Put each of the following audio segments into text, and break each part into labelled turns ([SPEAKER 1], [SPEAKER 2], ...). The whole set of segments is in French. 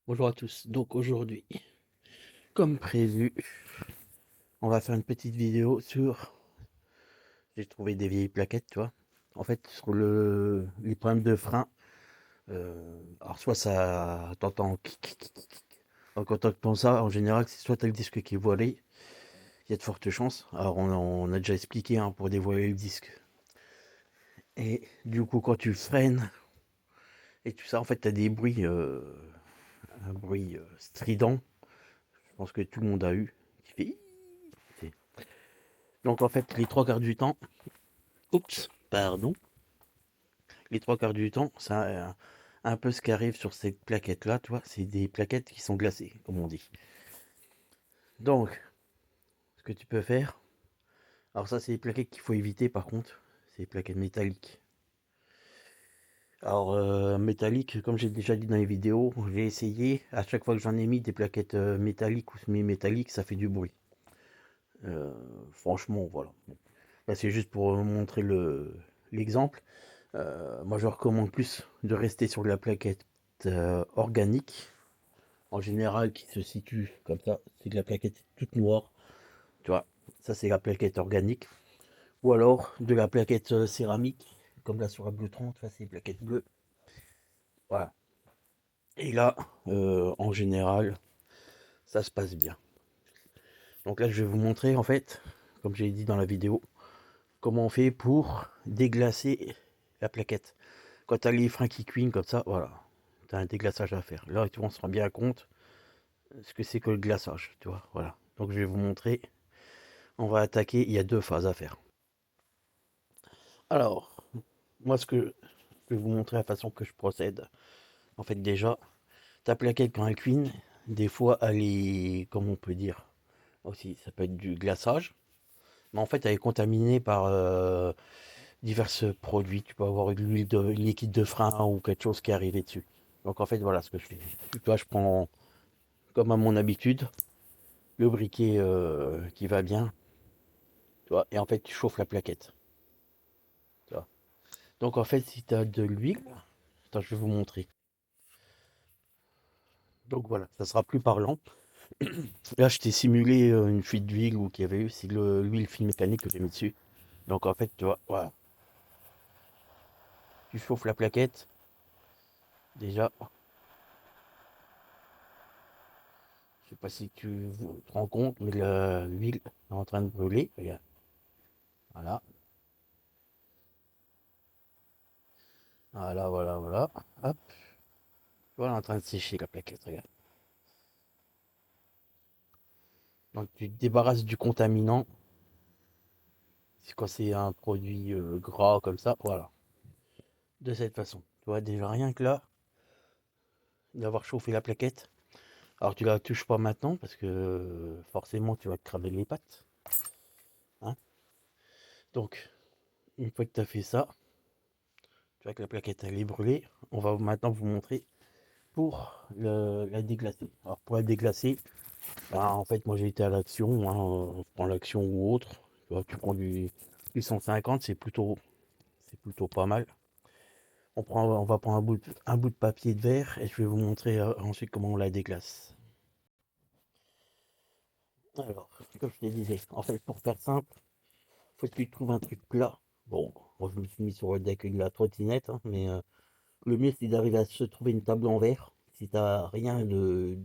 [SPEAKER 1] Bonjour à tous. Donc aujourd'hui, comme prévu, on va faire une petite vidéo sur... J'ai trouvé des vieilles plaquettes, tu vois. En fait, sur les problèmes de frein. Alors soit ça... T'entends... Alors, quand t'entends ça, en général, c'est soit t'as le disque qui est voilé, il y a de fortes chances. Alors on a déjà expliqué hein, pour dévoiler le disque. Et du coup, quand tu freines et tout ça, en fait, t'as des bruits... un bruit strident. Je pense que tout le monde a eu. Qui fait... Donc en fait, les trois quarts du temps, oups, pardon. Les trois quarts du temps, c'est un peu ce qui arrive sur ces plaquettes-là, tu vois, c'est des plaquettes qui sont glacées, comme on dit. Donc, ce que tu peux faire, alors ça, c'est des plaquettes qu'il faut éviter par contre, c'est des plaquettes métalliques. Alors, métalliques, comme j'ai déjà dit dans les vidéos, j'ai essayé, à chaque fois que j'en ai mis des plaquettes métalliques ou semi-métalliques, ça fait du bruit. Euh, Franchement, voilà. Là, c'est juste pour montrer l'exemple. Moi, je recommande plus de rester sur la plaquette organique, en général, qui se situe comme ça. C'est de la plaquette toute noire, tu vois. Ça, c'est la plaquette organique. Ou alors de la plaquette céramique, comme là sur la Bleu 30, ça, c'est une plaquette bleue. Voilà. Et là, en général, ça se passe bien. Donc là, je vais vous montrer, en fait, comme j'ai dit dans la vidéo, comment on fait pour déglacer la plaquette. Quand tu as les freins qui cuinent comme ça, voilà, tu as un déglaçage à faire. Là, tu vois, on se rend bien compte ce que c'est que le glaçage, tu vois, voilà. Donc je vais vous montrer, on va attaquer, il y a deux phases à faire. Alors, moi ce que je vais vous montrer la façon que je procède. En fait déjà, ta plaquette quand elle cuine, des fois elle est, comment on peut dire, aussi ça peut être du glaçage, mais en fait elle est contaminée par divers produits. Tu peux avoir une huile de une liquide de frein ou quelque chose qui est arrivé dessus. Donc en fait voilà ce que je fais. Tu vois, je prends comme à mon habitude le briquet qui va bien, tu vois, et en fait tu chauffes la plaquette. Tu vois. Donc en fait si tu as de l'huile, attends, je vais vous montrer. Donc voilà, ça sera plus parlant. Là je t'ai simulé une fuite d'huile ou qu'il y avait eu, c'est l'huile fine mécanique que j'ai mis dessus. Donc en fait tu vois, voilà, tu chauffes la plaquette déjà. Je sais pas si tu te rends compte, mais l'huile est en train de brûler. Regarde. Voilà, voilà, voilà, voilà. Hop, voilà, en train de sécher la plaquette, regarde. Donc tu te débarrasses du contaminant. C'est quand c'est un produit gras comme ça, voilà. De cette façon. Tu vois, déjà rien que là, d'avoir chauffé la plaquette. Alors tu la touches pas maintenant parce que forcément tu vas te cramer les pattes. Hein. Donc, une fois que tu as fait ça, tu vois que la plaquette elle est brûlée. On va maintenant vous montrer pour la déglacer. Alors pour la déglacer, ben, en fait moi j'ai été à l'action, hein, je prends l'action ou autre. Tu vois, tu prends du 150, c'est plutôt pas mal. On va prendre un bout de papier de verre et je vais vous montrer ensuite comment on la déglace. Alors, comme je te disais, en fait, pour faire simple, faut que tu trouves un truc plat. Bon, moi je me suis mis sur le deck de la trottinette, hein, mais le mieux c'est d'arriver à se trouver une table en verre. Si t'as rien que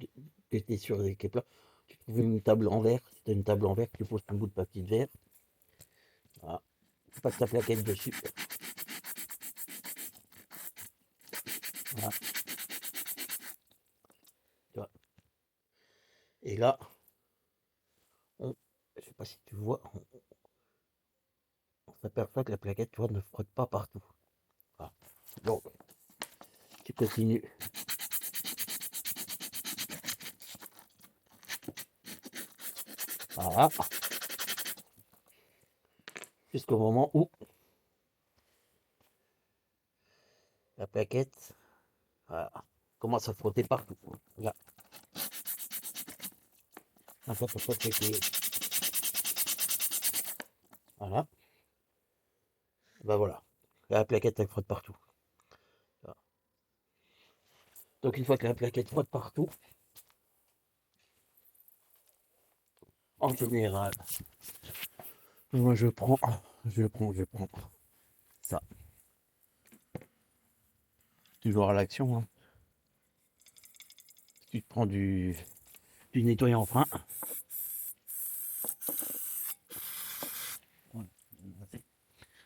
[SPEAKER 1] t'es sur qui est plat, tu trouves une table en verre. Si t'as une table en verre, tu poses un bout de papier de verre. Voilà. Tu passes ta plaquette dessus. Voilà, tu vois. Et là, je sais pas si tu vois, on s'aperçoit que la plaquette, tu vois, ne frotte pas partout. Voilà. Donc, tu continues. Voilà. Jusqu'au moment où la plaquette, voilà, commence à frotter partout. Là, un peu pour que voilà. Ben voilà. La plaquette, elle frotte partout. Voilà. Donc une fois que la plaquette frotte partout, en général, moi je prends ça. Toujours à l'action, hein. Tu te prends du nettoyant frein.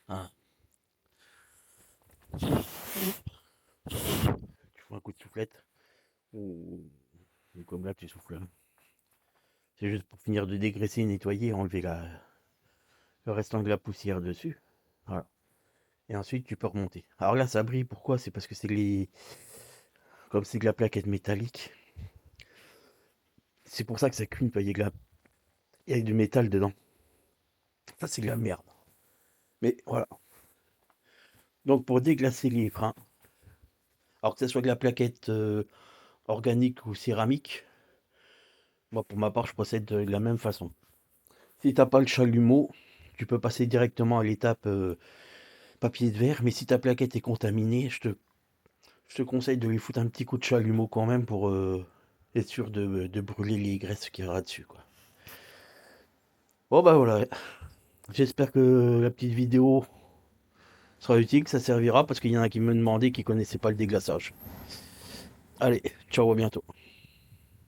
[SPEAKER 1] Ah, tu fais un coup de soufflette. Ou comme là tu souffles. C'est juste pour finir de dégraisser, nettoyer, enlever le restant de la poussière dessus. Voilà. Et ensuite tu peux remonter. Alors là ça brille, pourquoi? C'est parce que comme c'est de la plaquette métallique. C'est pour ça que ça cuit, il y a du métal dedans. Ça c'est de la merde. Mais voilà. Donc pour déglacer les freins, alors que ce soit de la plaquette organique ou céramique, moi pour ma part je procède de la même façon. Si t'as pas le chalumeau, tu peux passer directement à l'étape papier de verre, mais si ta plaquette est contaminée, je te conseille de lui foutre un petit coup de chalumeau quand même pour être sûr de brûler les graisses qu'il y aura dessus, quoi. Bon bah voilà, j'espère que la petite vidéo sera utile, que ça servira, parce qu'il y en a qui me demandaient qui connaissaient pas le déglaçage. Allez, ciao, à bientôt.